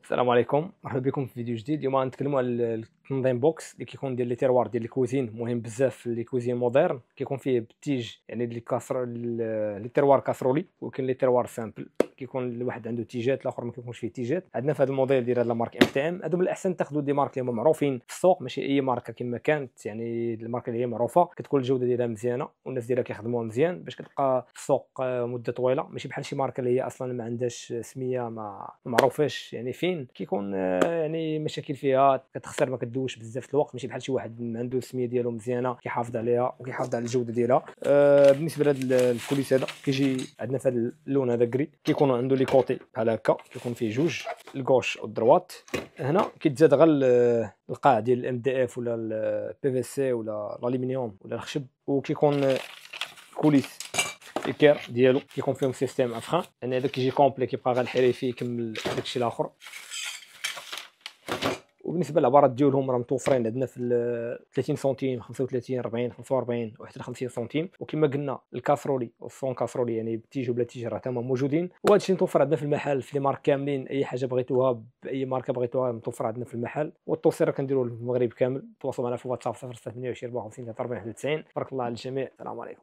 السلام عليكم، مرحبا بكم في فيديو جديد. اليوم غنتكلموا على التنظيم بوكس اللي كيكون ديال لي تيروار ديال الكوزين. مهم بزاف في لي كوزين مودرن، كيكون فيه بالتيج يعني لي كاسر لي تيروار كاسرولي، وكاين لي تيروار سامبل كيكون الواحد عنده تيجات الاخر ما كيكونش فيه تيجات. عندنا في هذا الموديل ديال هذا المارك ام تي ام، هادو من الاحسن تاخذوا دي مارك اللي هما معروفين في السوق، ماشي اي ماركه كما كانت. يعني الماركه اللي هي معروفه كتكون الجوده ديالها مزيانه والناس ديالها كيخدموها مزيان باش كتبقى في السوق مده طويله، ماشي بحال شي ماركه اللي هي اصلا ما عندهاش سميه، ما معروفاش يعني فين كيكون يعني مشاكل فيها، كتخسر، ما كدوش بزاف الوقت. ماشي بحال شي واحد عنده السميه ديالو مزيانه كيحافظ عليها وكيحافظ على الجوده ديالها. بالنسبه لهذا الكوليس هذا كيجي عندنا في هذا اللون هذا كري، كيكون عنده لي كوتي بحال هكا، كيكون فيه جوج، الكوش والدروات. هنا كيتزاد غير القاع ديال الام دي اف ولا البي في سي ولا الالومنيوم ولا الخشب، وكيكون كوليس الكير ديالو كيكون فيهم سيستيم افخان. يعني هذا كيجي كومبلي، كيبقى غير الحريفي يكمل داكشي الاخر. وبالنسبه للعبارات ديالهم راه متوفرين عندنا في 30 سنتيم، 35، 40، 45 وحتى 50 سنتيم. وكما قلنا الكاسرولي والصون كاسرولي يعني بالتيج وبلا تيج راه تما موجودين، وهذا الشيء متوفر عندنا في المحل في لي مارك كاملين. اي حاجه بغيتوها باي ماركه بغيتوها متوفر عندنا في المحل، والتوصيل كنديروه للمغرب كامل. تواصلوا معنا في واتساب 0628 54 93 91. بارك الله على الجميع، السلام عليكم.